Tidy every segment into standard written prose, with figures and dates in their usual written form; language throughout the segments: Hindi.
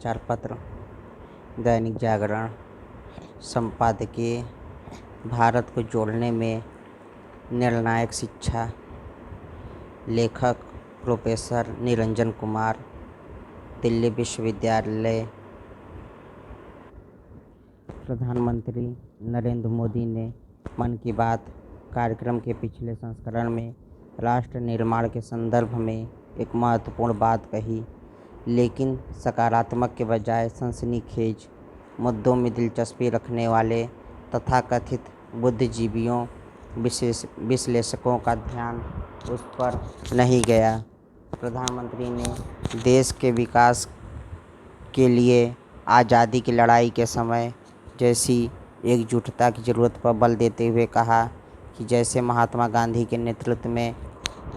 समाचार पत्र दैनिक जागरण संपादकीय भारत को जोड़ने में निर्णायक शिक्षा। लेखक प्रोफेसर निरंजन कुमार, दिल्ली विश्वविद्यालय। प्रधानमंत्री नरेंद्र मोदी ने मन की बात कार्यक्रम के पिछले संस्करण में राष्ट्र निर्माण के संदर्भ में एक महत्वपूर्ण बात कही, लेकिन सकारात्मक के बजाय सनसनीखेज मुद्दों में दिलचस्पी रखने वाले तथाकथित बुद्धिजीवियों विश्लेषकों का ध्यान उस पर नहीं गया। प्रधानमंत्री ने देश के विकास के लिए आज़ादी की लड़ाई के समय जैसी एकजुटता की ज़रूरत पर बल देते हुए कहा कि जैसे महात्मा गांधी के नेतृत्व में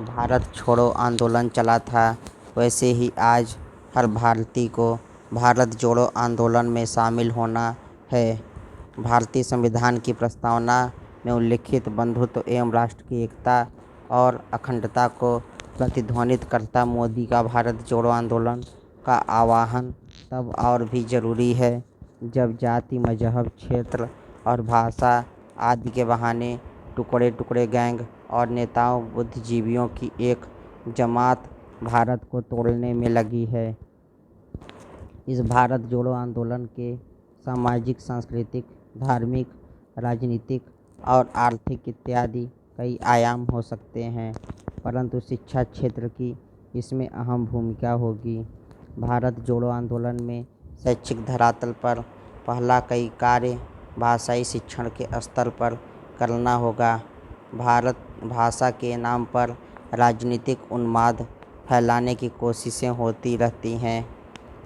भारत छोड़ो आंदोलन चला था, वैसे ही आज हर भारतीय को भारत जोड़ो आंदोलन में शामिल होना है। भारतीय संविधान की प्रस्तावना में उल्लिखित बंधुत्व एवं राष्ट्र की एकता और अखंडता को प्रतिध्वनित करता मोदी का भारत जोड़ो आंदोलन का आह्वान तब और भी ज़रूरी है जब जाति, मजहब, क्षेत्र और भाषा आदि के बहाने टुकड़े टुकड़े गैंग और नेताओं बुद्धिजीवियों की एक जमात भारत को तोड़ने में लगी है। इस भारत जोड़ो आंदोलन के सामाजिक, सांस्कृतिक, धार्मिक, राजनीतिक और आर्थिक इत्यादि कई आयाम हो सकते हैं, परंतु शिक्षा क्षेत्र की इसमें अहम भूमिका होगी। भारत जोड़ो आंदोलन में शैक्षिक धरातल पर पहला कई कार्य भाषाई शिक्षण के स्तर पर करना होगा। भारत भाषा के नाम पर राजनीतिक उन्माद फैलाने की कोशिशें होती रहती हैं।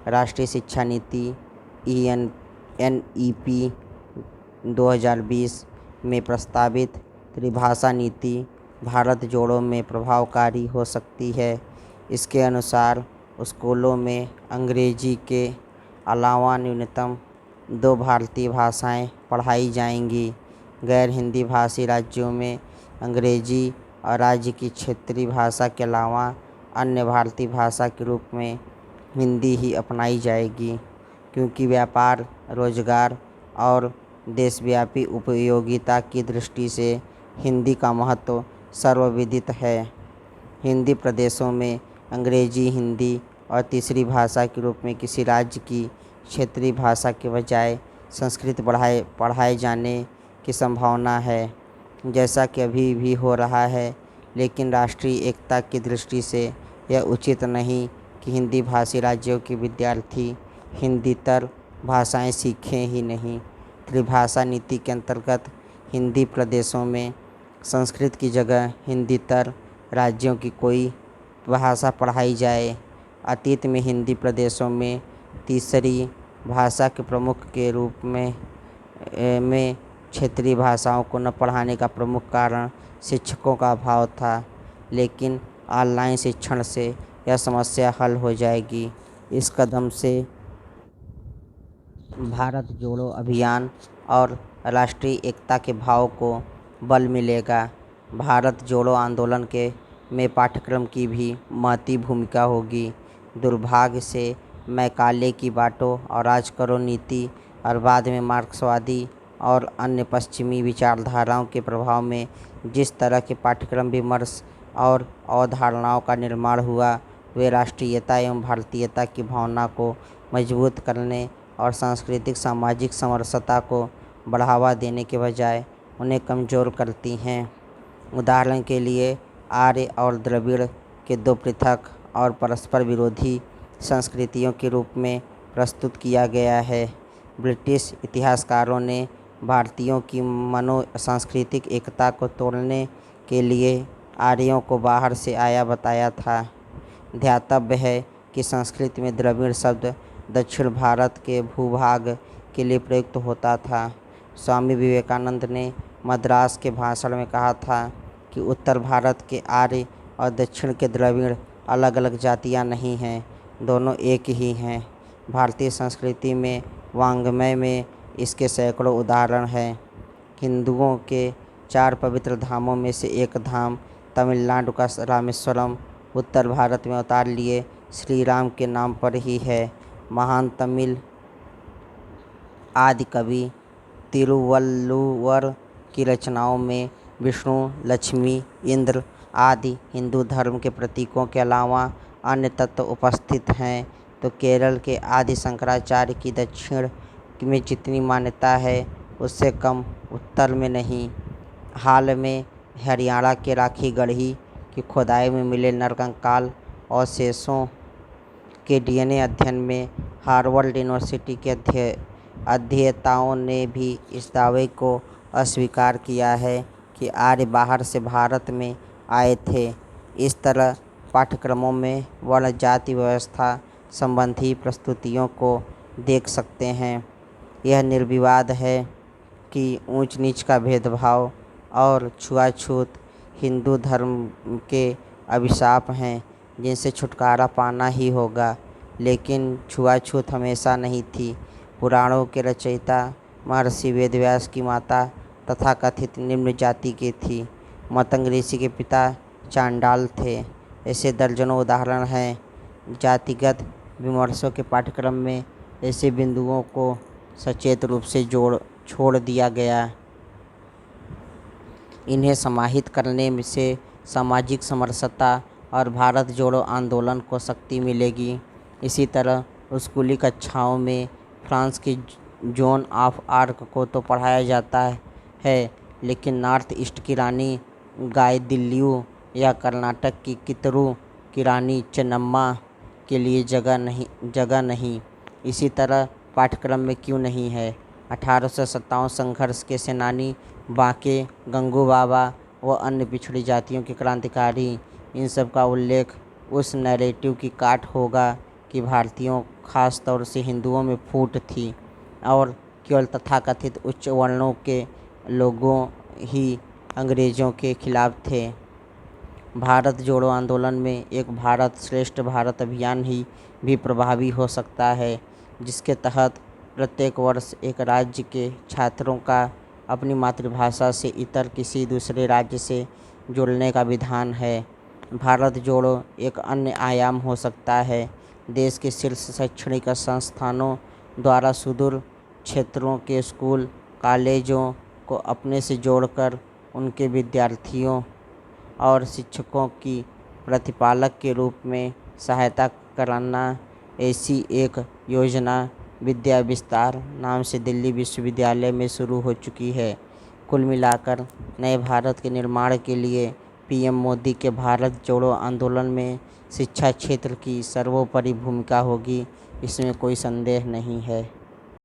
राष्ट्रीय शिक्षा नीति NEP 2020 में प्रस्तावित त्रिभाषा नीति भारत जोड़ो में प्रभावकारी हो सकती है। इसके अनुसार स्कूलों में अंग्रेजी के अलावा न्यूनतम 2 भारतीय भाषाएं पढ़ाई जाएंगी। गैर हिंदी भाषी राज्यों में अंग्रेजी और राज्य की क्षेत्रीय भाषा के अलावा अन्य भारतीय भाषा के रूप में हिंदी ही अपनाई जाएगी, क्योंकि व्यापार, रोजगार और देशव्यापी उपयोगिता की दृष्टि से हिंदी का महत्व सर्वविदित है। हिंदी प्रदेशों में अंग्रेजी, हिंदी और तीसरी भाषा के रूप में किसी राज्य की क्षेत्रीय भाषा के बजाय संस्कृत पढ़ाए जाने की संभावना है, जैसा कि अभी भी हो रहा है। लेकिन राष्ट्रीय एकता की दृष्टि से यह उचित नहीं कि हिंदी भाषी राज्यों के विद्यार्थी हिंदीतर भाषाएं सीखें ही नहीं। त्रिभाषा नीति के अंतर्गत हिंदी प्रदेशों में संस्कृत की जगह हिंदीतर राज्यों की कोई भाषा पढ़ाई जाए। अतीत में हिंदी प्रदेशों में तीसरी भाषा के प्रमुख के रूप में क्षेत्रीय भाषाओं को न पढ़ाने का प्रमुख कारण शिक्षकों का अभाव था, लेकिन ऑनलाइन शिक्षण से यह समस्या हल हो जाएगी। इस कदम से भारत जोड़ो अभियान और राष्ट्रीय एकता के भाव को बल मिलेगा। भारत जोड़ो आंदोलन में पाठ्यक्रम की भी महती भूमिका होगी। दुर्भाग्य से मैकाले की बांटो और राज करो नीति और बाद में मार्क्सवादी और अन्य पश्चिमी विचारधाराओं के प्रभाव में जिस तरह के पाठ्यक्रम विमर्श और अवधारणाओं का निर्माण हुआ, वे राष्ट्रीयता एवं भारतीयता की भावना को मजबूत करने और सांस्कृतिक सामाजिक समरसता को बढ़ावा देने के बजाय उन्हें कमज़ोर करती हैं। उदाहरण के लिए आर्य और द्रविड़ के 2 पृथक और परस्पर विरोधी संस्कृतियों के रूप में प्रस्तुत किया गया है। ब्रिटिश इतिहासकारों ने भारतीयों की सांस्कृतिक एकता को तोड़ने के लिए आर्यों को बाहर से आया बताया था। ध्यातव्य है कि संस्कृत में द्रविड़ शब्द दक्षिण भारत के भूभाग के लिए प्रयुक्त होता था। स्वामी विवेकानंद ने मद्रास के भाषण में कहा था कि उत्तर भारत के आर्य और दक्षिण के द्रविड़ अलग अलग जातियां नहीं हैं, दोनों एक ही हैं। भारतीय संस्कृति में वाङ्मय में इसके सैकड़ों उदाहरण हैं। हिंदुओं के 4 पवित्र धामों में से एक धाम तमिलनाडु का रामेश्वरम उत्तर भारत में अवतार लिए श्री राम के नाम पर ही है। महान तमिल आदिकवि तिरुवल्लुवर की रचनाओं में विष्णु, लक्ष्मी, इंद्र आदि हिंदू धर्म के प्रतीकों के अलावा अन्य तत्व उपस्थित हैं, तो केरल के आदि शंकराचार्य की दक्षिण में जितनी मान्यता है उससे कम उत्तर में नहीं। हाल में हरियाणा के राखी गढ़ी की खुदाई में मिले नरकंकाल अवशेषों के डीएनए अध्ययन में हार्वर्ड यूनिवर्सिटी के अध्येताओं ने भी इस दावे को अस्वीकार किया है कि आर्य बाहर से भारत में आए थे। इस तरह पाठ्यक्रमों में वर्ण जाति व्यवस्था संबंधी प्रस्तुतियों को देख सकते हैं। यह निर्विवाद है कि ऊंच नीच का भेदभाव और छुआछूत हिंदू धर्म के अभिशाप हैं जिनसे छुटकारा पाना ही होगा। लेकिन छुआछूत हमेशा नहीं थी। पुराणों के रचयिता महर्षि वेदव्यास की माता तथाकथित निम्न जाति की थी। मतंग ऋषि के पिता चांडाल थे। ऐसे दर्जनों उदाहरण हैं। जातिगत विमर्शों के पाठ्यक्रम में ऐसे बिंदुओं को सचेत रूप से छोड़ दिया गया। इन्हें समाहित करने से सामाजिक समरसता और भारत जोड़ो आंदोलन को शक्ति मिलेगी। इसी तरह स्कूली कक्षाओं में फ्रांस की जोन ऑफ आर्क को तो पढ़ाया जाता है, लेकिन नॉर्थ ईस्ट की रानी गाइदिल्यू या कर्नाटक की कित्तूर की रानी चेन्नम्मा के लिए जगह नहीं। इसी तरह पाठ्यक्रम में क्यों नहीं है? 1857 संघर्ष के सेनानी बांके, गंगू बाबा व अन्य पिछड़ी जातियों के क्रांतिकारी, इन सब का उल्लेख उस नैरेटिव की काट होगा कि भारतीयों खास तौर से हिंदुओं में फूट थी और केवल तथाकथित उच्च वर्णों के लोगों ही अंग्रेज़ों के खिलाफ थे। भारत जोड़ो आंदोलन में एक भारत श्रेष्ठ भारत अभियान ही भी प्रभावी हो सकता है, जिसके तहत प्रत्येक वर्ष एक राज्य के छात्रों का अपनी मातृभाषा से इतर किसी दूसरे राज्य से जुड़ने का विधान है। भारत जोड़ो एक अन्य आयाम हो सकता है। देश के शीर्ष शैक्षणिक संस्थानों द्वारा सुदूर क्षेत्रों के स्कूल कॉलेजों को अपने से जोड़कर उनके विद्यार्थियों और शिक्षकों की प्रतिपालक के रूप में सहायता करना। ऐसी एक योजना विद्या विस्तार नाम से दिल्ली विश्वविद्यालय में शुरू हो चुकी है। कुल मिलाकर नए भारत के निर्माण के लिए पीएम मोदी के भारत जोड़ो आंदोलन में शिक्षा क्षेत्र की सर्वोपरि भूमिका होगी, इसमें कोई संदेह नहीं है।